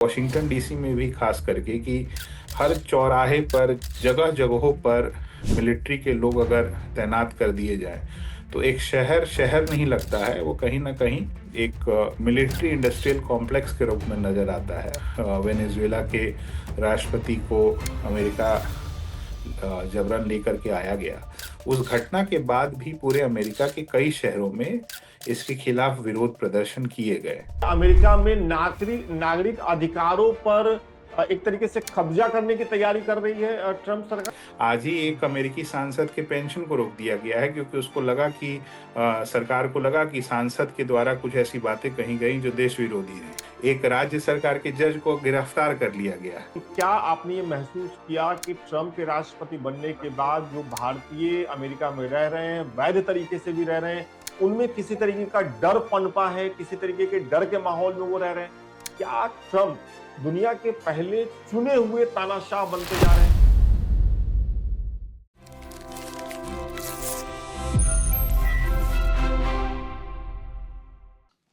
Washington DC में भी खास करके कि हर चौराहे पर जगह जगहों पर मिलिट्री के लोग अगर तैनात कर दिए जाएं तो एक शहर शहर नहीं लगता है, वो कहीं ना कहीं एक मिलिट्री इंडस्ट्रियल कॉम्प्लेक्स के रूप में नजर आता है। वेनेजुएला के राष्ट्रपति को अमेरिका जबरन लेकर के आया गया। उस घटना के बाद भी पूरे अमेरिका के कई शहरों में इसके खिलाफ विरोध प्रदर्शन किए गए। अमेरिका में नागरिक अधिकारों पर एक तरीके से कब्जा करने की तैयारी कर रही है ट्रंप सरकार। आज ही एक अमेरिकी सांसद के पेंशन को रोक दिया गया है क्योंकि उसको लगा कि सरकार को लगा कि सांसद के द्वारा कुछ ऐसी बातें कही गई जो देश विरोधी है। एक राज्य सरकार के जज को गिरफ्तार कर लिया गया। क्या आपने ये महसूस किया कि ट्रंप के राष्ट्रपति बनने के बाद जो भारतीय अमेरिका में रह रहे हैं, वैध तरीके से भी रह रहे हैं, उनमें किसी तरीके का डर पनपा है, किसी तरीके के डर के माहौल में वो रह रहे हैं? क्या ट्रंप दुनिया के पहले चुने हुए तानाशाह बनते जा रहे हैं?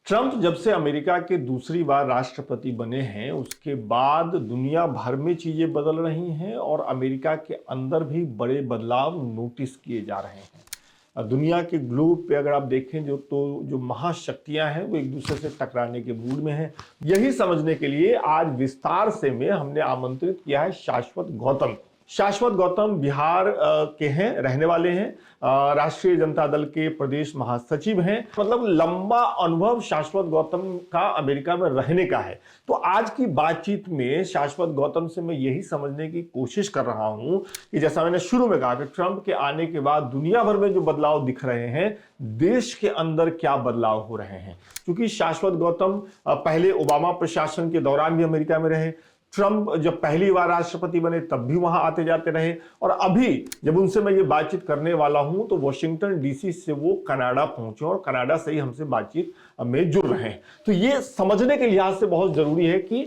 ट्रंप जब से अमेरिका के दूसरी बार राष्ट्रपति बने हैं, उसके बाद दुनिया भर में चीजें बदल रही हैं और अमेरिका के अंदर भी बड़े बदलाव नोटिस किए जा रहे हैं। दुनिया के ग्लोब पे अगर आप देखें जो महाशक्तियां हैं वो एक दूसरे से टकराने के मूड में हैं। यही समझने के लिए आज विस्तार से में हमने आमंत्रित किया है शाश्वत गौतम। शाश्वत गौतम बिहार के हैं, रहने वाले हैं, राष्ट्रीय जनता दल के प्रदेश महासचिव हैं। मतलब लंबा अनुभव शाश्वत गौतम का अमेरिका में रहने का है। तो आज की बातचीत में शाश्वत गौतम से मैं यही समझने की कोशिश कर रहा हूं कि जैसा मैंने शुरू में कहा कि ट्रंप के आने के बाद दुनिया भर में जो बदलाव दिख रहे हैं, देश के अंदर क्या बदलाव हो रहे हैं। क्योंकि शाश्वत गौतम पहले ओबामा प्रशासन के दौरान भी अमेरिका में रहे, ट्रंप जब पहली बार राष्ट्रपति बने तब भी वहां आते जाते रहे, और अभी जब उनसे मैं ये बातचीत करने वाला हूं तो वॉशिंगटन डीसी से वो कनाडा पहुंचे और कनाडा से ही हमसे बातचीत में जुड़ रहे हैं। तो ये समझने के लिहाज से बहुत जरूरी है कि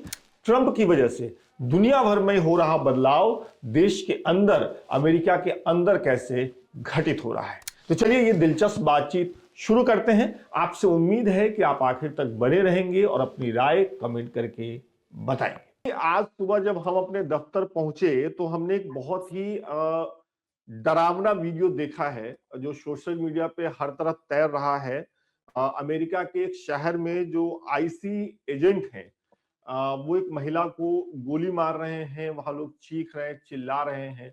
ट्रंप की वजह से दुनिया भर में हो रहा बदलाव देश के अंदर, अमेरिका के अंदर कैसे घटित हो रहा है। तो चलिए ये दिलचस्प बातचीत शुरू करते हैं। आपसे उम्मीद है कि आप आखिर तक बने रहेंगे और अपनी राय कमेंट करके बताएंगे। आज सुबह जब हम अपने दफ्तर पहुंचे तो हमने एक बहुत ही डरावना वीडियो देखा है जो सोशल मीडिया पे हर तरफ तैर रहा है। अमेरिका के एक शहर में जो आईसी एजेंट हैं, वो एक महिला को गोली मार रहे हैं, वहां लोग चीख रहे हैं, चिल्ला रहे हैं।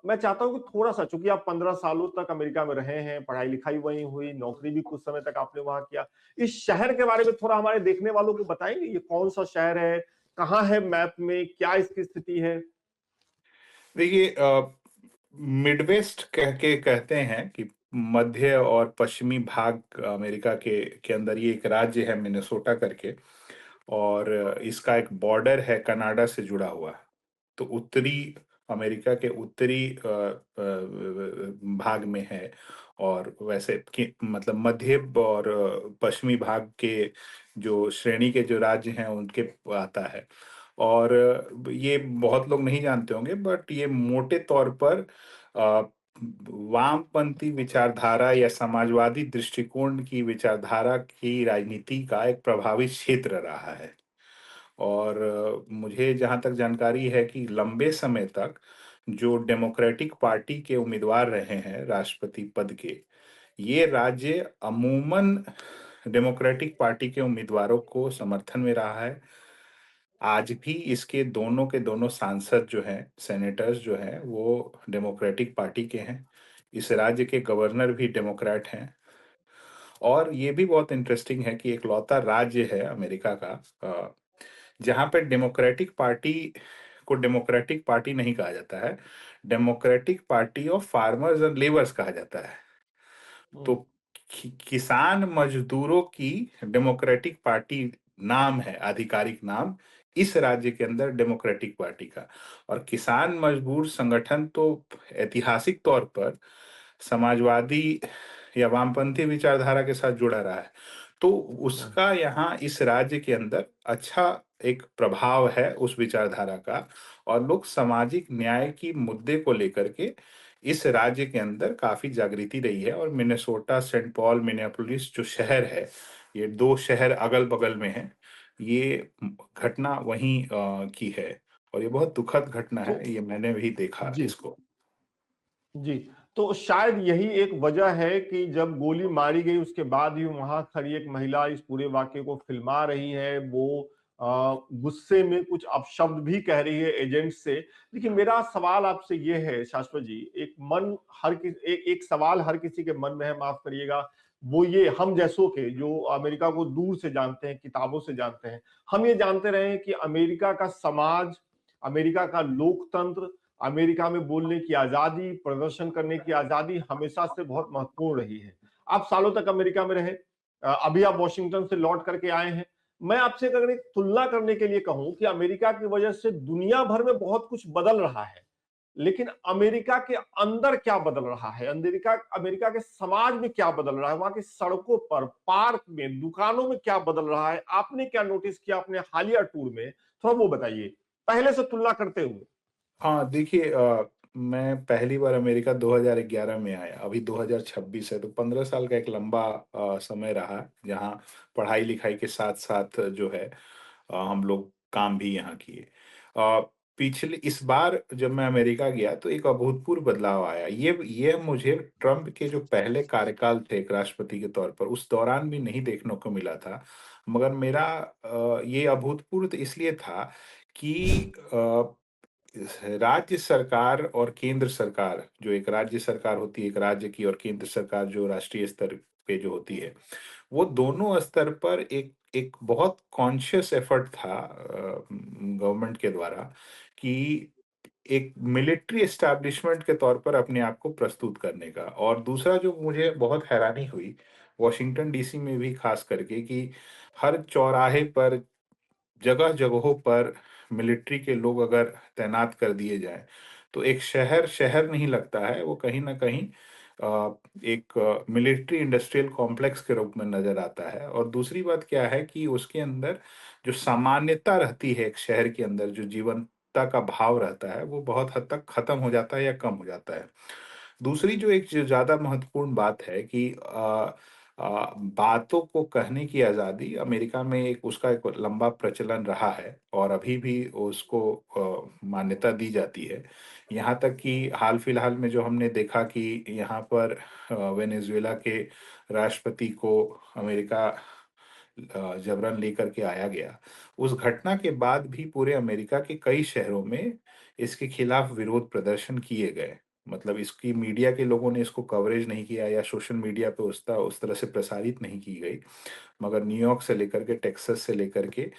मैं चाहता हूं कि थोड़ा सा, चूंकि आप 15 सालों तक अमेरिका में रहे हैं, पढ़ाई लिखाई वहीं हुई, नौकरी भी कुछ समय तक आपने वहां किया, इस शहर के बारे में थोड़ा हमारे देखने वालों को बताएंगे। ये कौन सा शहर है, कहाँ है मैप में, क्या इसकी स्थिति है? देखिए, मिडवेस्ट कह के कहते हैं कि मध्य और पश्चिमी भाग अमेरिका के अंदर ये एक राज्य है मिनेसोटा करके, और इसका एक बॉर्डर है कनाडा से जुड़ा हुआ। तो उत्तरी अमेरिका के उत्तरी भाग में है, और वैसे मतलब मध्य और पश्चिमी भाग के जो श्रेणी के जो राज्य हैं उनके आता है। और ये बहुत लोग नहीं जानते होंगे, बट ये मोटे तौर पर अ, वामपंथी विचारधारा या समाजवादी दृष्टिकोण की विचारधारा की राजनीति का एक प्रभावी क्षेत्र रहा है। और मुझे जहाँ तक जानकारी है कि लंबे समय तक जो डेमोक्रेटिक पार्टी के उम्मीदवार रहे हैं राष्ट्रपति पद के, ये राज्य अमूमन डेमोक्रेटिक पार्टी के उम्मीदवारों को समर्थन में रहा है। आज भी इसके दोनों के दोनों सांसद जो हैं, सेनेटर्स जो हैं, वो डेमोक्रेटिक पार्टी के हैं। इस राज्य के गवर्नर भी डेमोक्रेट हैं। और ये भी बहुत इंटरेस्टिंग है कि इकलौता राज्य है अमेरिका का जहाँ पे डेमोक्रेटिक पार्टी को डेमोक्रेटिक पार्टी नहीं कहा जाता है, democratic party of farmers and labours कहा जाता है। तो किसान मजदूरों की डेमोक्रेटिक पार्टी नाम है, आधिकारिक नाम इस राज्य के अंदर डेमोक्रेटिक पार्टी का। और किसान मजदूर संगठन तो ऐतिहासिक तौर पर समाजवादी या वामपंथी विचारधारा के साथ जुड़ा रहा है। तो उसका यहाँ इस राज्य के अंदर अच्छा एक प्रभाव है उस विचारधारा का, और लोग सामाजिक न्याय की मुद्दे को लेकर के इस राज्य के अंदर काफी जागृति रही है। और मिनेसोटा, सेंट पॉल, मिनियापोलिस जो शहर है, ये दो शहर अगल बगल में हैं, ये घटना वहीं की है और ये बहुत दुखद घटना तो है, ये मैंने भी देखा जी, इसको। जी। तो शायद यही एक वजह है कि जब गोली मारी गई उसके बाद भी वहां खड़ी एक महिला इस पूरे वाक्य को फिल्मा रही है, वो गुस्से में कुछ अपशब्द भी कह रही है एजेंट से। लेकिन मेरा सवाल आपसे ये है शाश्वत जी, एक मन हर किसी एक सवाल हर किसी के मन में है, माफ करिएगा, वो ये हम जैसों के जो अमेरिका को दूर से जानते हैं, किताबों से जानते हैं, हम ये जानते रहे हैं कि अमेरिका का समाज, अमेरिका का लोकतंत्र, अमेरिका में बोलने की आजादी, प्रदर्शन करने की आजादी हमेशा से बहुत महत्वपूर्ण रही है। आप सालों तक अमेरिका में रहे, अभी आप वॉशिंगटन से लौट करके आए हैं। मैं आपसे अगर एक तुलना करने के लिए कहूं कि अमेरिका की वजह से दुनिया भर में बहुत कुछ बदल रहा है, लेकिन अमेरिका के अंदर क्या बदल रहा है, अमेरिका अमेरिका के समाज में क्या बदल रहा है, वहां की सड़कों पर, पार्क में, दुकानों में क्या बदल रहा है, आपने क्या नोटिस किया अपने हालिया टूर में, थोड़ा वो बताइए, पहले से तुलना करते हुए। हाँ, देखिए मैं पहली बार अमेरिका 2011 में आया, अभी 2026 है, तो 15 साल का एक लंबा समय रहा, जहाँ पढ़ाई-लिखाई के साथ-साथ जो है हम लोग काम भी यहाँ किए। पिछले इस बार जब मैं अमेरिका गया तो एक अभूतपूर्व बदलाव आया। ये मुझे ट्रम्प के जो पहले कार्यकाल थे एक राष्ट्रपति के तौर पर, उस दौरान भी नहीं देखने को मिला था। मगर मेरा ये अभूतपूर्व तो इसलिए था कि राज्य सरकार और केंद्र सरकार, जो एक राज्य सरकार होती है एक राज्य की, और केंद्र सरकार जो राष्ट्रीय स्तर पे जो होती है, वो दोनों स्तर पर एक एक बहुत कॉन्शियस एफर्ट था गवर्नमेंट के द्वारा कि एक मिलिट्री एस्टैब्लिशमेंट के तौर पर अपने आप को प्रस्तुत करने का। और दूसरा जो मुझे बहुत हैरानी हुई, वॉशिंगटन डीसी में भी खास करके, कि हर चौराहे पर, जगह-जगहों पर मिलिट्री के लोग अगर तैनात कर दिए जाएँ, तो एक शहर शहर नहीं लगता है, वो कहीं न कहीं एक मिलिट्री इंडस्ट्रियल कॉम्प्लेक्स के रूप में नज़र आता है। और दूसरी बात क्या है कि उसके अंदर जो सामान्यता रहती है एक शहर के अंदर, जो जीवंतता का भाव रहता है, वो बहुत हद तक खत्म हो जाता है या कम हो जाता है। दूसरी जो एक जो ज़्यादा महत्वपूर्ण बात है कि बातों को कहने की आज़ादी अमेरिका में एक उसका एक लंबा प्रचलन रहा है और अभी भी उसको मान्यता दी जाती है। यहाँ तक कि हाल-फिलहाल में जो हमने देखा कि यहाँ पर वेनेज़ुएला के राष्ट्रपति को अमेरिका जबरन लेकर के आया गया। उस घटना के बाद भी पूरे अमेरिका के कई शहरों में इसके खिलाफ विरोध प्रदर्शन किए गए। मतलब इसकी मीडिया के लोगों ने इसको कवरेज नहीं किया या सोशल मीडिया पे उस तरह से प्रसारित नहीं की गई। मगर न्यूयॉर्क से लेकर के, टेक्सास से लेकर के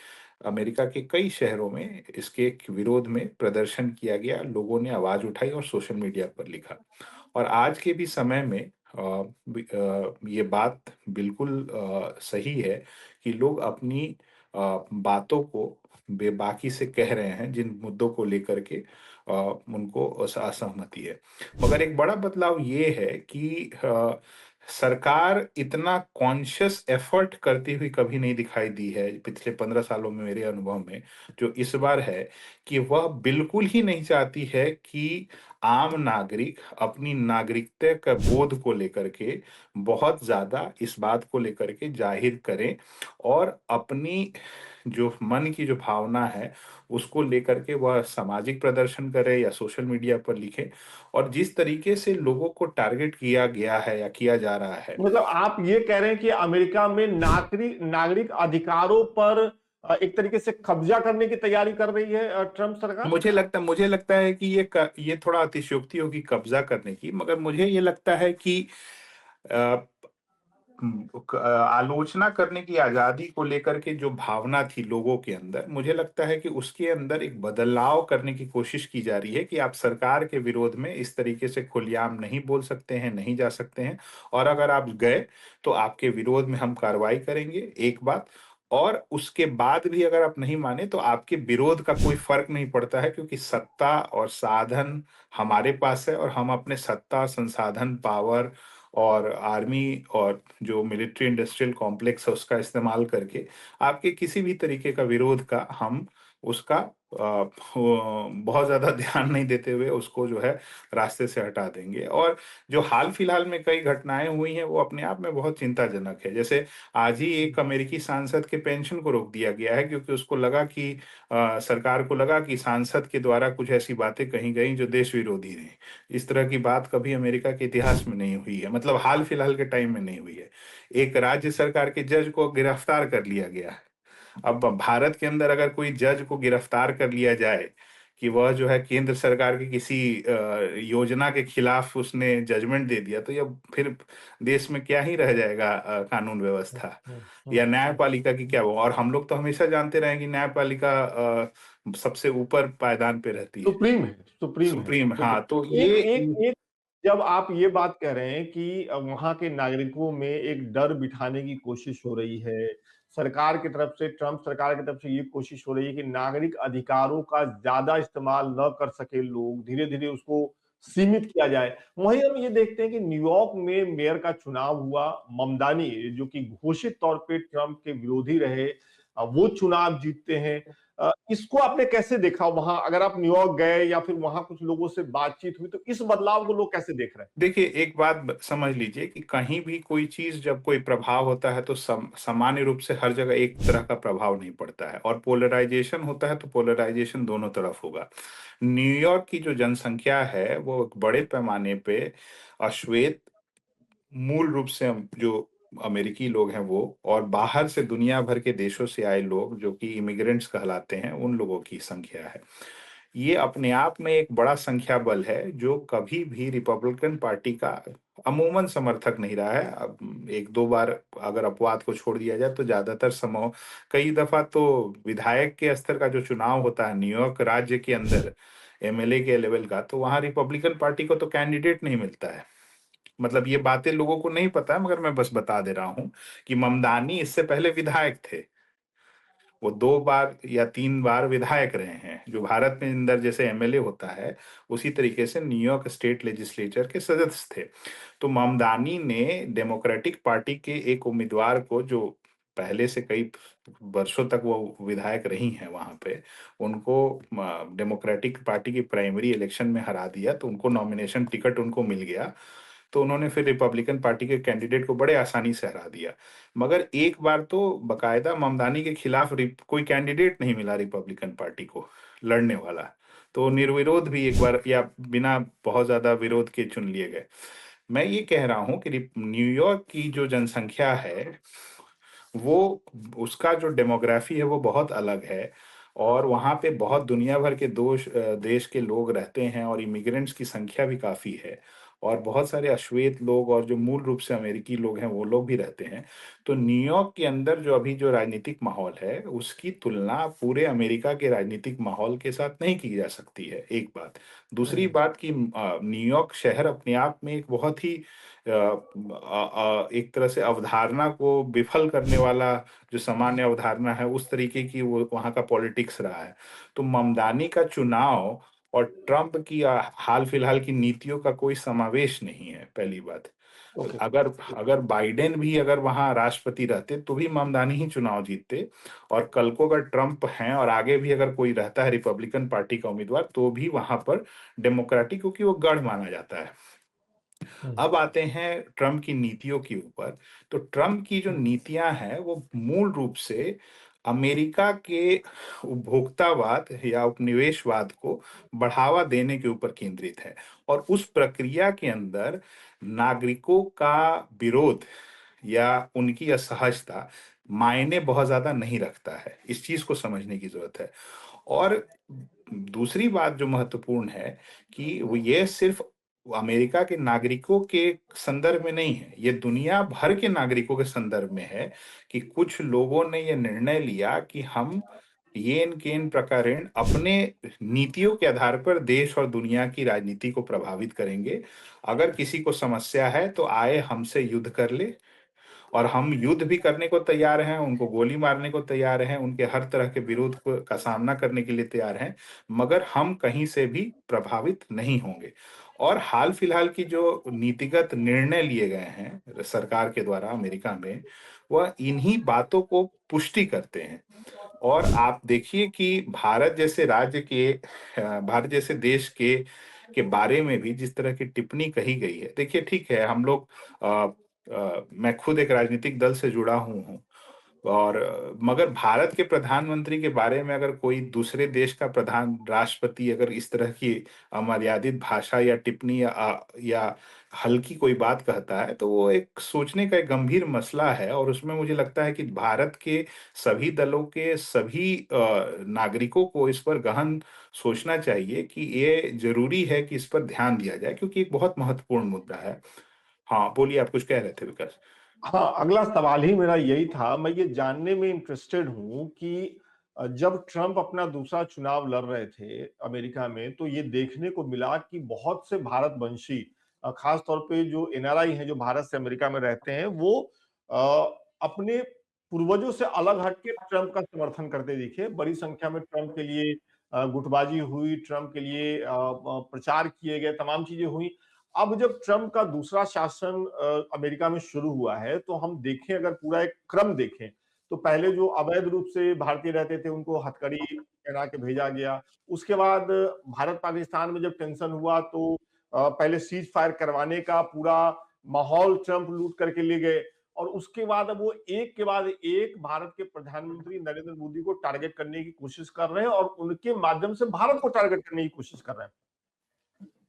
अमेरिका के कई शहरों में इसके विरोध में प्रदर्शन किया गया। लोगों ने आवाज़ उठाई और सोशल मीडिया पर लिखा। और आज के भी समय में ये बात बिल्कुल सही है कि लोग अपनी बातों को बेबाकी से कह रहे हैं, जिन मुद्दों को लेकर के उनको असहमति है। मगर एक बड़ा बदलाव ये है कि सरकार इतना कॉन्शियस एफर्ट करती हुई कभी नहीं दिखाई दी है पिछले 15 सालों में मेरे अनुभव में, जो इस बार है, कि वह बिल्कुल ही नहीं चाहती है कि आम नागरिक अपनी नागरिकता का बोध को लेकर के बहुत ज़्यादा इस बात को लेकर के ज़ाहिर करें और अपनी जो मन की जो भावना है, उसको लेकर के वह सामाजिक प्रदर्शन करे या सोशल मीडिया पर लिखे। और जिस तरीके से लोगों को टारगेट किया गया है या किया जा रहा है, मतलब आप ये कह रहे हैं कि अमेरिका में नागरिक अधिकारों पर एक तरीके से कब्जा करने की तैयारी कर रही है ट्रम्प सरकार। मुझे लगता है कि ये थोड़ा अतिशयोक्ति होगी कब्ज़ा करने की, मगर मुझे ये लगता है कि अ, आलोचना करने की आज़ादी को लेकर के जो भावना थी लोगों के अंदर, मुझे लगता है कि उसके अंदर एक बदलाव करने की कोशिश की जा रही है कि आप सरकार के विरोध में इस तरीके से खुलेआम नहीं बोल सकते हैं, नहीं जा सकते हैं, और अगर आप गए, तो आपके विरोध में हम कार्रवाई करेंगे, एक बात। और उसके बाद भी अगर आप नहीं माने, तो आपके विरोध का कोई फ़र्क नहीं पड़ता है, क्योंकि सत्ता और साधन हमारे पास है और हम अपने सत्ता, संसाधन, पावर और आर्मी और जो मिलिट्री इंडस्ट्रियल कॉम्प्लेक्स है उसका इस्तेमाल करके आपके किसी भी तरीके का विरोध का हम उसका बहुत ज़्यादा ध्यान नहीं देते हुए उसको जो है रास्ते से हटा देंगे। और जो हाल-फिलहाल में कई घटनाएँ हुई हैं, वो अपने आप में बहुत चिंताजनक है। जैसे आज ही एक अमेरिकी सांसद के पेंशन को रोक दिया गया है, क्योंकि उसको लगा कि सरकार को लगा कि सांसद के द्वारा कुछ ऐसी बातें कही गई जो देश विरोधी रहीं। इस तरह की बात कभी अमेरिका के इतिहास में नहीं हुई है, मतलब हाल-फिलहाल के टाइम में नहीं हुई है। एक राज्य सरकार के जज को गिरफ्तार कर लिया गया। अब भारत के अंदर अगर कोई जज को गिरफ्तार कर लिया जाए कि वह जो है केंद्र सरकार की किसी योजना के खिलाफ उसने जजमेंट दे दिया, तो ये फिर देश में क्या ही रह जाएगा कानून हम्म, व्यवस्था हम्म, या हम्म, न्यायपालिका की क्या हो। और हम लोग तो हमेशा जानते रहे कि न्यायपालिका सबसे ऊपर पायदान पे रहती है। सुप्रीम है, सुप्रीम है, सुप्रीम, हाँ, तो सुप्रीम। ये एक जब आप ये बात कह रहे हैं कि वहाँ के नागरिकों में एक डर बिठाने की कोशिश हो रही है, सरकार की तरफ से, ट्रंप सरकार की तरफ से ये कोशिश हो रही है कि नागरिक अधिकारों का ज़्यादा इस्तेमाल न कर सके लोग, धीरे-धीरे उसको सीमित किया जाए। वहीं हम ये देखते हैं कि न्यूयॉर्क में मेयर का चुनाव हुआ, ममदानी जो कि घोषित तौर पे ट्रंप के विरोधी रहे, वो चुनाव जीतते हैं। इसको आपने कैसे देखा वहां, अगर आप न्यूयॉर्क गए या फिर वहां कुछ लोगों से बातचीत हुई, तो इस बदलाव को लोग कैसे देख रहे हैं? देखिए, एक बात समझ लीजिए कि कहीं भी कोई चीज जब कोई प्रभाव होता है तो सामान्य रूप से हर जगह एक तरह का प्रभाव नहीं पड़ता है, और पोलराइजेशन होता है तो पोलराइजेशन दोनों तरफ होगा। न्यूयॉर्क की जो जनसंख्या है वो एक बड़े पैमाने पे अश्वेत, मूल रूप से जो अमेरिकी लोग हैं वो, और बाहर से दुनिया भर के देशों से आए लोग जो कि इमिग्रेंट्स कहलाते हैं, उन लोगों की संख्या है। ये अपने आप में एक बड़ा संख्या बल है जो कभी भी रिपब्लिकन पार्टी का अमूमन समर्थक नहीं रहा है। अब एक दो बार अगर अपवाद को छोड़ दिया जाए तो ज्यादातर समय, कई दफा तो विधायक के स्तर का जो चुनाव होता है न्यूयॉर्क राज्य के अंदर, एमएलए के लेवल का, तो वहां रिपब्लिकन पार्टी को तो कैंडिडेट नहीं मिलता है। मतलब ये बातें लोगों को नहीं पता है, मगर मैं बस बता दे रहा हूं कि ममदानी इससे पहले विधायक थे। वो 2 बार या 3 बार विधायक रहे हैं, जो भारत में अंदर जैसे एमएलए होता है, उसी तरीके से न्यूयॉर्क स्टेट लेजिस्लेचर के सदस्य थे। तो ममदानी ने डेमोक्रेटिक पार्टी के एक उम्मीदवार को, जो पहले से कई वर्षों तक वो विधायक रही हैं वहां पे, उनको डेमोक्रेटिक पार्टी की प्राइमरी इलेक्शन में हरा दिया, तो उनको नॉमिनेशन टिकट उनको मिल गया। तो उन्होंने फिर रिपब्लिकन पार्टी के कैंडिडेट को बड़े आसानी से हरा दिया। मगर एक बार तो बकायदा ममदानी के खिलाफ कोई कैंडिडेट नहीं मिला रिपब्लिकन पार्टी को लड़ने वाला, तो निर्विरोध भी एक बार या बिना बहुत ज्यादा विरोध के चुन लिए गए। मैं ये कह रहा हूं कि न्यूयॉर्क की जो जनसंख्या है वो, उसका जो डेमोग्राफी है वो बहुत अलग है, और वहाँ पे बहुत दुनिया भर के देश के लोग रहते हैं, और इमिग्रेंट्स की संख्या भी काफ़ी है, और बहुत सारे अश्वेत लोग और जो मूल रूप से अमेरिकी लोग हैं वो लोग भी रहते हैं। तो न्यूयॉर्क के अंदर जो अभी जो राजनीतिक माहौल है उसकी तुलना पूरे अमेरिका के राजनीतिक माहौल के साथ नहीं की जा सकती है, एक बात। दूसरी हम्म, बात कि न्यूयॉर्क शहर अपने आप में एक बहुत ही एक तरह से अवधारणा को विफल करने वाला, जो सामान्य अवधारणा है उस तरीके की वो वहाँ का पॉलिटिक्स रहा है। तो ममदानी का चुनाव और ट्रंप की हाल फिलहाल की नीतियों का कोई समावेश नहीं है, पहली बात। ओके। अगर अगर बाइडेन भी अगर वहाँ राष्ट्रपति रहते तो भी ममदानी ही चुनाव जीतते, और कल को अगर ट्रंप हैं और आगे भी अगर कोई रहता है रिपब्लिकन पार्टी का उम्मीदवार, तो भी वहां पर डेमोक्रेटिक, क्योंकि वो गढ़ माना जाता है। हम्म, अब आते हैं ट्रम्प की नीतियों के ऊपर। तो ट्रम्प की जो नीतियां हैं वो मूल रूप से अमेरिका के उपभोक्तावाद या उपनिवेशवाद को बढ़ावा देने के ऊपर केंद्रित है, और उस प्रक्रिया के अंदर नागरिकों का विरोध या उनकी असहजता मायने बहुत ज्यादा नहीं रखता है। इस चीज को समझने की जरूरत है। और दूसरी बात जो महत्वपूर्ण है कि वो ये सिर्फ अमेरिका के नागरिकों के संदर्भ में नहीं है, ये दुनिया भर के नागरिकों के संदर्भ में है, कि कुछ लोगों ने ये निर्णय लिया कि हम येन केन प्रकारेण अपने नीतियों के आधार पर देश और दुनिया की राजनीति को प्रभावित करेंगे। अगर किसी को समस्या है तो आए हमसे युद्ध कर ले, और हम युद्ध भी करने को तैयार हैं, उनको गोली मारने को तैयार हैं, उनके हर तरह के विरोध का सामना करने के लिए तैयार हैं, मगर हम कहीं से भी प्रभावित नहीं होंगे। और हाल फिलहाल की जो नीतिगत निर्णय लिए गए हैं सरकार के द्वारा अमेरिका में, वह इन्हीं बातों को पुष्टि करते हैं। और आप देखिए कि भारत जैसे देश के बारे में भी जिस तरह की टिप्पणी कही गई है, देखिए ठीक है, हम लोग मैं खुद एक राजनीतिक दल से जुड़ा हूँ और मगर भारत के प्रधानमंत्री के बारे में अगर कोई दूसरे देश का प्रधान राष्ट्रपति अगर इस तरह की अमर्यादित भाषा या टिप्पणी या हल्की कोई बात कहता है, तो वो एक सोचने का एक गंभीर मसला है और उसमें मुझे लगता है कि भारत के सभी दलों के सभी नागरिकों को इस पर गहन सोचना चाहिए कि ये ज़रूरी है कि इस पर ध्यान दिया जाए क्योंकि एक बहुत महत्वपूर्ण मुद्दा है। हाँ, बोलिए आप कुछ कह रहे थे विकास? हाँ, अगला सवाल ही मेरा यही था। मैं ये जानने में इंटरेस्टेड हूँ कि जब ट्रंप अपना दूसरा चुनाव लड़ रहे थे अमेरिका में, तो ये देखने को मिला कि बहुत से भारतवंशी, खास तौर पे जो एनआरआई हैं, जो भारत से अमेरिका में रहते हैं, वो अपने पूर्वजों से अलग हट के ट्रंप का समर्थन करते दिखे। बड़ी संख्या में ट्रंप के लिए गुटबाजी हुई, ट्रंप के लिए प्रचार किए गए, तमाम चीजें हुई। अब जब ट्रंप का दूसरा शासन अमेरिका में शुरू हुआ है, तो हम देखें, अगर पूरा एक क्रम देखें, तो पहले जो अवैध रूप से भारतीय रहते थे उनको हथकड़ी पहना के भेजा गया। उसके बाद भारत पाकिस्तान में जब टेंशन हुआ, तो पहले सीज फायर करवाने का पूरा माहौल ट्रंप लूट करके ले गए। और उसके बाद अब वो एक के बाद एक भारत के प्रधानमंत्री नरेंद्र मोदी को टारगेट करने की कोशिश कर रहे हैं और उनके माध्यम से भारत को टारगेट करने की कोशिश कर रहे हैं।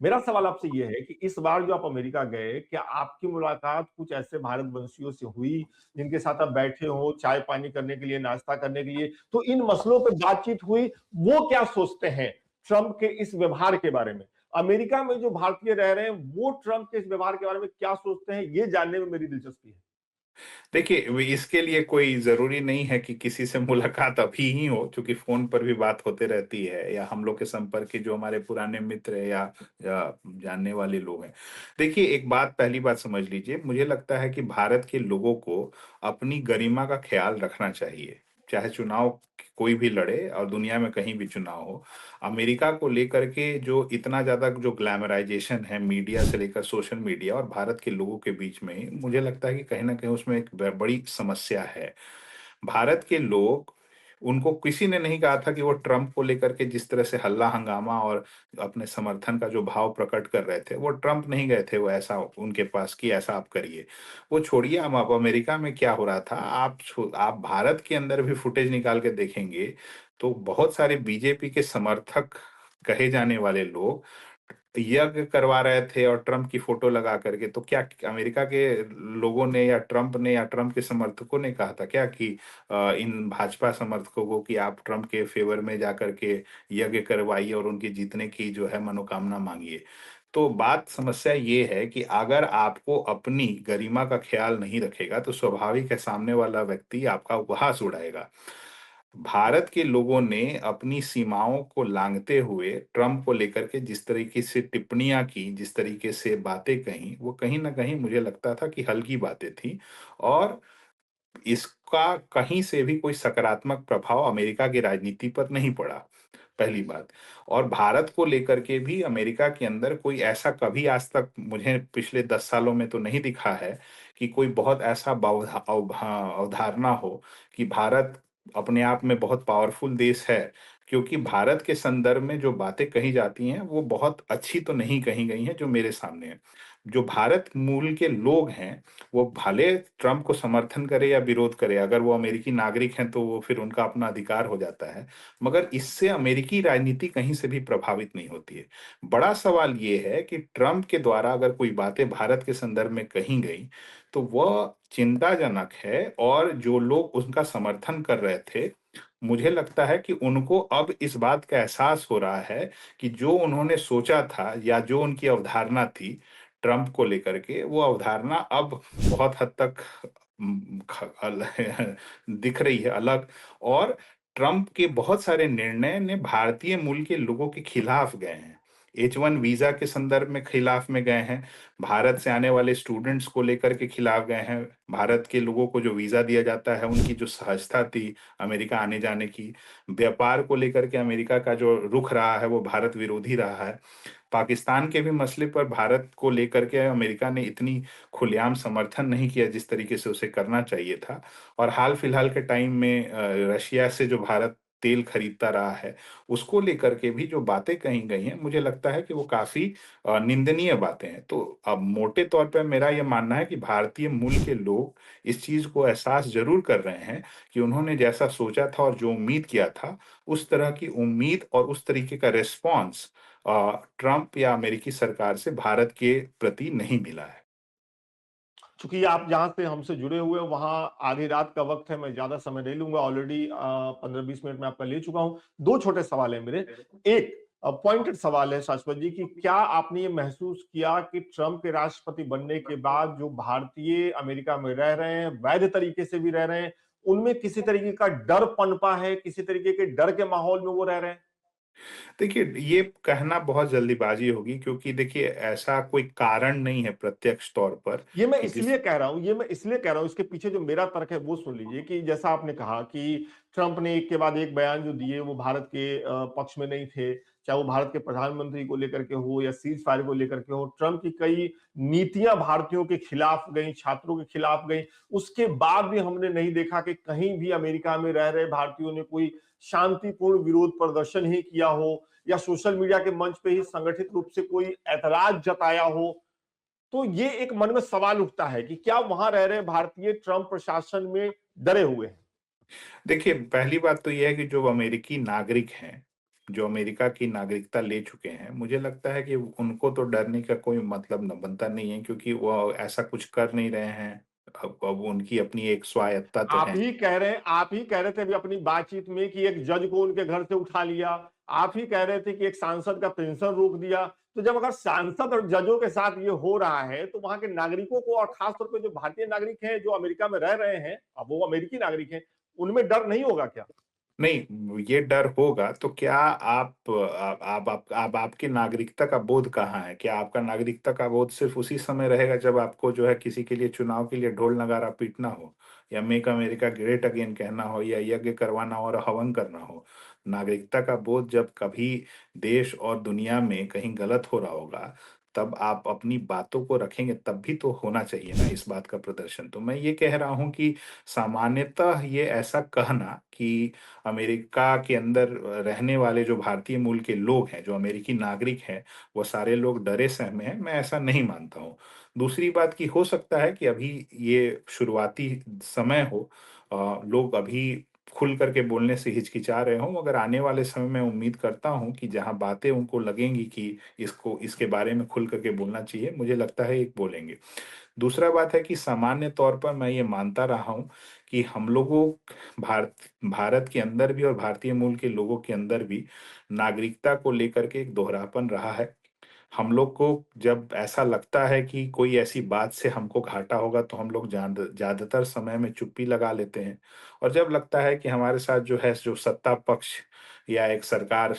मेरा सवाल आपसे ये है कि इस बार जो आप अमेरिका गए, क्या आपकी मुलाकात कुछ ऐसे भारतवंशियों से हुई जिनके साथ आप बैठे हो चाय पानी करने के लिए, नाश्ता करने के लिए, तो इन मसलों पे बातचीत हुई? वो क्या सोचते हैं ट्रंप के इस व्यवहार के बारे में? अमेरिका में जो भारतीय रह रहे हैं, वो ट्रंप के इस व्यवहार के बारे में क्या सोचते हैं, ये जानने में मेरी दिलचस्पी है। देखिए, इसके लिए कोई ज़रूरी नहीं है कि किसी से मुलाकात अभी ही हो, चूँकि फ़ोन पर भी बात होते रहती है या हम लोग के संपर्क के जो हमारे पुराने मित्र हैं या जानने वाले लोग हैं। देखिए, एक बात पहली बात समझ लीजिए, मुझे लगता है कि भारत के लोगों को अपनी गरिमा का ख़्याल रखना चाहिए। चाहे चुनाव कोई भी लड़े और दुनिया में कहीं भी चुनाव हो। अमेरिका को लेकर के जो इतना ज़्यादा जो ग्लैमराइज़ेशन है मीडिया से लेकर सोशल मीडिया और भारत के लोगों के बीच में, मुझे लगता है कि कहीं न कहीं उसमें एक बड़ी समस्या है। भारत के लोग उनको किसी ने नहीं कहा था कि वो ट्रंप को लेकर के जिस तरह से हल्ला-हंगामा और अपने समर्थन का जो भाव प्रकट कर रहे थे, वो ट्रंप नहीं गए थे वो ऐसा उनके पास कि ऐसा आप करिए। वो छोड़िए अब आप अमेरिका में क्या हो रहा था, आप भारत के अंदर भी फुटेज निकाल के देखेंगे, तो बहुत सारे बीजेपी के समर्थक कहे जाने वाले लोग यज्ञ करवा रहे थे और ट्रम्प की फोटो लगा करके, तो क्या अमेरिका के लोगों ने या ट्रम्प ने या ट्रम्प के समर्थकों ने कहा था क्या कि इन भाजपा समर्थकों को कि आप ट्रम्प के फेवर में जाकर के यज्ञ करवाइए और उनके जीतने की जो है मनोकामना मांगिए। तो बात समस्या ये है कि अगर आपको अपनी गरिमा का ख्याल नहीं रखेगा तो स्वाभाविक है सामने वाला व्यक्ति आपका उपहास उड़ाएगा। भारत के लोगों ने अपनी सीमाओं को लांघते हुए ट्रंप को लेकर के जिस तरीके से टिप्पणियां की, जिस तरीके से बातें कहीं, वो कहीं न कहीं मुझे लगता था कि हल्की बातें थी और इसका कहीं से भी कोई सकारात्मक प्रभाव अमेरिका की राजनीति पर नहीं पड़ा, पहली बात। और भारत को लेकर के भी अमेरिका के अंदर कोई ऐसा कभी आज तक मुझे पिछले 10 सालों में तो नहीं दिखा है कि कोई बहुत ऐसा अवधारणा हो कि भारत अपने आप में बहुत पावरफुल देश है। क्योंकि भारत के संदर्भ में जो बातें कही जाती हैं, वो बहुत अच्छी तो नहीं कही गई हैं, जो मेरे सामने है। जो भारत मूल के लोग हैं, वो भले ट्रंप को समर्थन करे या विरोध करे, अगर वो अमेरिकी नागरिक हैं तो वो फिर उनका अपना अधिकार हो जाता है। मगर इससे अमेरिकी राजनीति कहीं से भी प्रभावित नहीं होती है। बड़ा सवाल ये है कि ट्रंप के द्वारा अगर कोई बातें भारत के संदर्भ में कही गई, तो वह चिंताजनक है और जो लोग उनका समर्थन कर रहे थे, मुझे लगता है कि उनको अब इस बात का एहसास हो रहा है कि जो उन्होंने सोचा था या जो उनकी अवधारणा थी ट्रंप को लेकर के, वो अवधारणा अब बहुत हद तक उम, ख अल दिख रही है अलग और ट्रंप के बहुत सारे निर्णय ने भारतीय मूल के लोगों के खिलाफ गए हैं। H1 वीज़ा के संदर्भ में खिलाफ में गए हैं, भारत से आने वाले स्टूडेंट्स को लेकर के खिलाफ गए हैं, भारत के लोगों को जो वीज़ा दिया जाता है, उनकी जो सहजता थी अमेरिका आने-जाने की, व्यापार को लेकर के अमेरिका का जो रुख रहा है, वो भारत विरोधी रहा है। पाकिस्तान के भी मसले पर भारत को लेकर के अमेरिका ने इतनी खुलेआम समर्थन नहीं किया जिस तरीके से उसे करना चाहिए था। और हाल-फिलहाल के टाइम में रशिया से जो भारत तेल खरीदता रहा है, उसको लेकर के भी जो बातें कही गई हैं, मुझे लगता है कि वो काफ़ी निंदनीय बातें हैं। तो अब मोटे तौर पे मेरा ये मानना है कि भारतीय मूल के लोग इस चीज़ को एहसास ज़रूर कर रहे हैं कि उन्होंने जैसा सोचा था और जो उम्मीद किया था, उस तरह की उम्मीद और उस तरीके का रिस्पॉन्स ट्रंप या अमेरिकी सरकार से भारत के प्रति नहीं मिला है। चूंकि आप जहां से हमसे जुड़े हुए हैं वहां आधी रात का वक्त है, मैं ज्यादा समय नहीं लूंगा, ऑलरेडी 15-20 मिनट में आपका ले चुका हूं। दो छोटे सवाल है मेरे। एक पॉइंटेड सवाल है शाश्वत जी कि क्या आपने ये महसूस किया कि ट्रंप के राष्ट्रपति बनने के बाद जो भारतीय अमेरिका में रह रहे हैं, वैध तरीके से भी रह रहे हैं, उनमें किसी तरीके का डर पनपा है, किसी तरीके के डर के माहौल में वो रह रहे हैं? देखिए, ये कहना बहुत जल्दीबाज़ी होगी क्योंकि देखिए ऐसा कोई कारण नहीं है प्रत्यक्ष तौर पर ये मैं कि जिस इसलिए कह रहा हूं, ये मैं इसलिए कह रहा हूं, इसके पीछे जो मेरा तर्क है वो सुन लीजिए कि जैसा आपने कहा कि ट्रंप ने एक के बाद एक बयान जो दिए वो भारत के पक्ष में नहीं थे, चाहे वो भारत के प्रधानमंत्री को लेकर के हो या सीज फायर को लेकर के हो। ट्रंप की कई नीतियां भारतीयों के खिलाफ गई, छात्रों के खिलाफ गई। उसके बाद भी हमने नहीं देखा कि कहीं भी अमेरिका में रह रहे भारतीयों ने कोई शांतिपूर्ण विरोध प्रदर्शन ही किया हो या सोशल मीडिया के मंच पे ही संगठित रूप से कोई ऐतराज जताया हो। तो ये एक मन में सवाल उठता है कि क्या वहां रह रहे भारतीय ट्रंप प्रशासन में डरे हुए हैं? देखिए, पहली बात तो ये है कि जो अमेरिकी नागरिक हैं, जो अमेरिका की नागरिकता ले चुके हैं, मुझे लगता है कि उनको तो डरने का कोई मतलब न बनता नहीं है क्योंकि वो ऐसा कुछ कर नहीं रहे हैं। अब उनकी अपनी एक स्वायत्ता तो है। आप ही कह रहे थे अभी अपनी बातचीत में कि एक जज को उनके घर से उठा लिया। आप ही कह रहे थे कि एक सांसद का पेंशन रोक दिया। तो जब अगर सांसद और जजों के साथ ये हो रहा है तो वहां के नागरिकों को और खासतौर पे जो भारतीय नागरिक हैं जो अमेरिका में रह रहे हैं, अब वो अमेरिकी नागरिक हैं, उनमें डर नहीं होगा क्या? नहीं, ये डर होगा तो क्या आप आपकी नागरिकता का बोध कहाँ है? क्या आपका नागरिकता का बोध सिर्फ़ उसी समय रहेगा जब आपको जो है किसी के लिए चुनाव के लिए ढोल नगारा पीटना हो या मेक अमेरिका ग्रेट अगेन कहना हो या यज्ञ करवाना हो और हवन करना हो। नागरिकता का बोध जब कभी देश और दुनिया में कहीं गलत हो रहा होगा, तब आप अपनी बातों को रखेंगे तब भी तो होना चाहिए ना इस बात का प्रदर्शन। तो मैं ये कह रहा हूँ कि सामान्यतः ये ऐसा कहना कि अमेरिका के अंदर रहने वाले जो भारतीय मूल के लोग हैं, जो अमेरिकी नागरिक हैं, वो सारे लोग डरे-सहमे हैं, मैं ऐसा नहीं मानता हूँ। दूसरी बात कि हो सकता है कि अभी ये शुरुआती समय हो लोग अभी खुल कर के बोलने से हिचकिचा रहे हों, मगर आने वाले समय में उम्मीद करता हूँ कि जहाँ बातें उनको लगेंगी कि इसको इसके बारे में खुल कर के बोलना चाहिए, मुझे लगता है एक बोलेंगे। दूसरा बात है कि सामान्य तौर पर मैं ये मानता रहा हूँ कि हम लोगों भारत भारत के अंदर भी और भारतीय मूल के लोगों के अंदर भी नागरिकता को लेकर के एक दोहरापन रहा है। हम लोग को जब ऐसा लगता है कि कोई ऐसी बात से हमको घाटा होगा तो हम लोग ज़्यादातर समय में चुप्पी लगा लेते हैं और जब लगता है कि हमारे साथ जो है जो सत्ता पक्ष या एक सरकार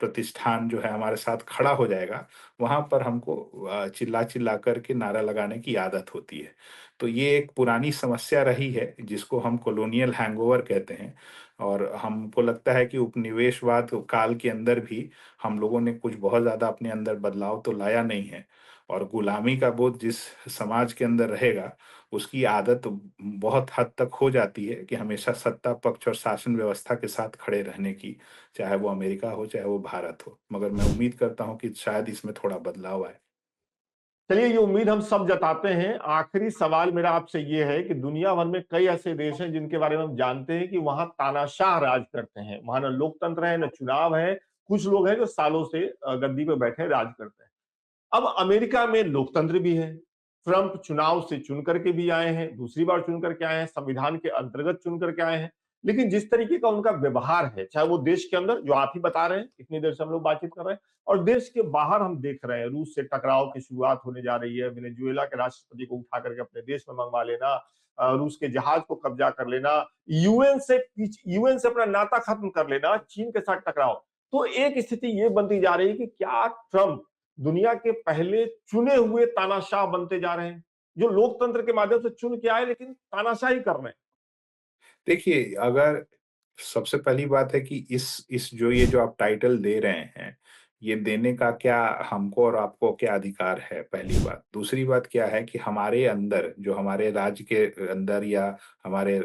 प्रतिष्ठान जो है हमारे साथ खड़ा हो जाएगा, वहाँ पर हमको चिल्ला-चिल्ला कर के नारा लगाने की आदत होती है। तो ये एक पुरानी समस्या रही है जिसको हम कॉलोनियल हैंगओवर कहते हैं और हमको लगता है कि उपनिवेशवाद काल के अंदर भी हम लोगों ने कुछ बहुत ज़्यादा अपने अंदर बदलाव तो लाया नहीं है और गुलामी का बोध जिस समाज के अंदर रहेगा, उसकी आदत बहुत हद तक हो जाती है कि हमेशा सत्ता पक्ष और शासन व्यवस्था के साथ खड़े रहने की, चाहे वो अमेरिका हो, चाहे वो भारत हो। मगर मैं उम्मीद करता हूँ कि शायद इसमें थोड़ा बदलाव आए। चलिए, ये उम्मीद हम सब जताते हैं। आखिरी सवाल मेरा आपसे ये है कि दुनिया भर में कई ऐसे देश हैं जिनके बारे में हम जानते हैं कि वहां तानाशाह राज करते हैं, वहां न लोकतंत्र है न चुनाव है। कुछ लोग हैं जो सालों से गद्दी पे बैठे राज करते हैं। अब अमेरिका में लोकतंत्र भी है। ट्रंप चुनाव से चुन करके भी आए हैं, दूसरी बार चुन करके आए हैं, संविधान के अंतर्गत चुन करके आए हैं। लेकिन जिस तरीके का उनका व्यवहार है, चाहे वो देश के अंदर जो आप ही बता रहे हैं, इतनी देर से हम लोग बातचीत कर रहे हैं, और देश के बाहर हम देख रहे हैं, रूस से टकराव की शुरुआत होने जा रही है, वेनेजुएला के राष्ट्रपति को उठा करके अपने देश में मंगवा लेना, रूस के जहाज को कब्जा कर लेना, यूएन से अपना नाता खत्म कर लेना, चीन के साथ टकराव। तो एक स्थिति ये बनती जा रही है कि क्या ट्रंप दुनिया के पहले चुने हुए तानाशाह बनते जा रहे हैं, जो लोकतंत्र के माध्यम से चुन के आए लेकिन तानाशाही कर रहे हैं। देखिए, अगर सबसे पहली बात है कि इस जो ये जो आप टाइटल दे रहे हैं, ये देने का क्या हमको और आपको क्या अधिकार है, पहली बात। दूसरी बात क्या है कि हमारे अंदर, जो हमारे राज्य के अंदर या हमारे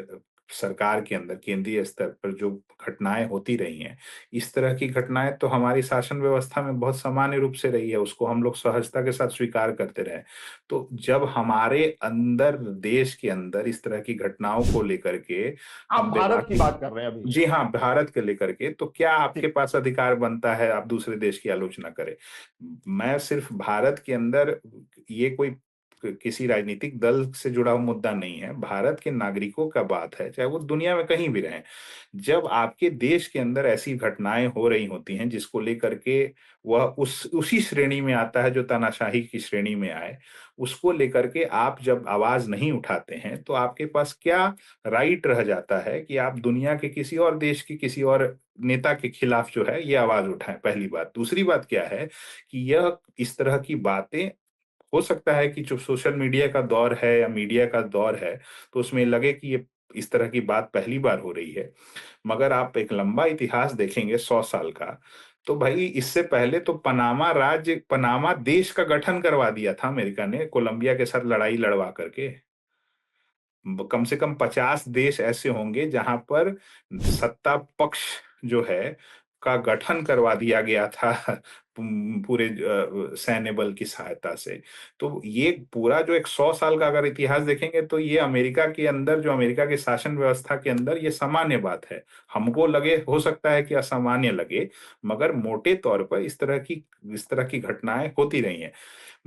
सरकार के अंदर, केंद्रीय स्तर पर जो घटनाएँ होती रही हैं, इस तरह की घटनाएँ तो हमारी शासन व्यवस्था में बहुत सामान्य रूप से रही है, उसको हम लोग सहजता के साथ स्वीकार करते रहे। तो जब हमारे अंदर, देश के अंदर इस तरह की घटनाओं को लेकर के आप हम भारत की विवादित, बात कर रहे हैं अभी। जी हाँ, भारत को लेकर के, तो क्या आपके ठीक। पास अधिकार बनता है आप दूसरे देश की आलोचना करें? मैं सिर्फ भारत के अंदर, ये कोई किसी राजनीतिक दल से जुड़ा हुआ मुद्दा नहीं है, भारत के नागरिकों का बात है, चाहे वो दुनिया में कहीं भी रहें। जब आपके देश के अंदर ऐसी घटनाएँ हो रही होती हैं जिसको लेकर के वह उस उसी श्रेणी में आता है जो तानाशाही की श्रेणी में आए, उसको लेकर के आप जब आवाज़ नहीं उठाते हैं, तो आपके पास क्या राइट रह जाता है कि आप दुनिया के किसी और देश के किसी और नेता के खिलाफ जो है ये आवाज़ उठाएँ, पहली बात। दूसरी बात क्या है कि यह इस तरह की बातें, हो सकता है कि जो सोशल मीडिया का दौर है या मीडिया का दौर है, तो उसमें लगे कि ये इस तरह की बात पहली बार हो रही है। मगर आप एक लंबा इतिहास देखेंगे 100 साल का, तो भई इससे पहले तो पनामा देश का गठन करवा दिया था अमेरिका ने कोलंबिया के साथ लड़ाई लड़वा करके। कम से कम 50 देश ऐसे होंगे जहां पर सत्ता पक्ष जो है का गठन करवा दिया गया था पूरे सैन्य बल की सहायता से। तो ये पूरा जो एक 100 साल का अगर इतिहास देखेंगे तो ये अमेरिका के अंदर, जो अमेरिका के शासन व्यवस्था के अंदर ये सामान्य बात है। हमको लगे, हो सकता है कि असामान्य लगे, मगर मोटे तौर पर इस तरह की घटनाएं होती रही हैं।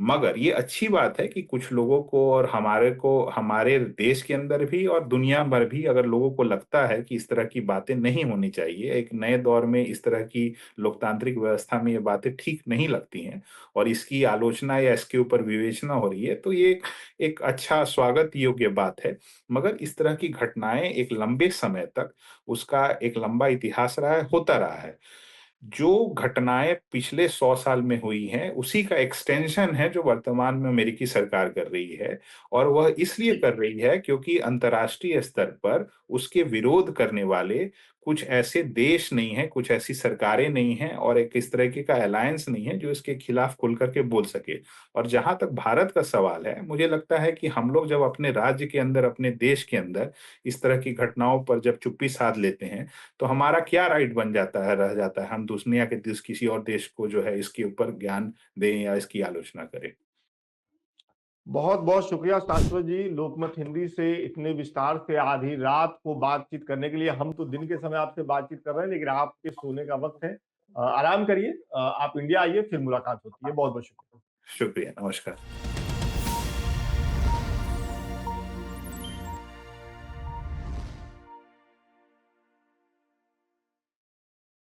मगर ये अच्छी बात है कि कुछ लोगों को और हमारे देश के अंदर भी और दुनिया भर भी अगर लोगों को लगता है कि इस तरह की बातें नहीं होनी चाहिए, एक नए दौर में इस तरह की लोकतांत्रिक व्यवस्था में ये बातें ठीक नहीं लगती हैं और इसकी आलोचना या इसके ऊपर विवेचना हो रही है, तो ये एक अच्छा स्वागत योग्य बात है। मगर इस तरह की घटनाएँ एक लंबे समय तक, उसका एक लंबा इतिहास रहा है, होता रहा है। जो घटनाएँ पिछले 100 साल में हुई हैं, उसी का एक्सटेंशन है जो वर्तमान में अमेरिकी सरकार कर रही है, और वह इसलिए ठीक। कर रही है क्योंकि अंतर्राष्ट्रीय स्तर पर उसके विरोध करने वाले कुछ ऐसे देश नहीं हैं, कुछ ऐसी सरकारें नहीं हैं और एक इस तरीके का अलायंस नहीं है जो इसके खिलाफ खुल कर के बोल सके। और जहाँ तक भारत का सवाल है, मुझे लगता है कि हम लोग जब अपने राज्य के अंदर, अपने देश के अंदर इस तरह की घटनाओं पर जब चुप्पी साध लेते हैं, तो हमारा क्या राइट बन जाता है, रह जाता है, हम दुनिया के किसी और देश को जो है इसके ऊपर ज्ञान दें या इसकी आलोचना करें। बहुत बहुत शुक्रिया शाश्वत जी, लोकमत हिंदी से इतने विस्तार से आधी रात को बातचीत करने के लिए। हम तो दिन के समय आपसे बातचीत कर रहे हैं, लेकिन आपके सोने का वक्त है। आराम करिए। आप इंडिया आइए, फिर मुलाकात होती है। बहुत बहुत शुक्रिया। शुक्रिया, नमस्कार।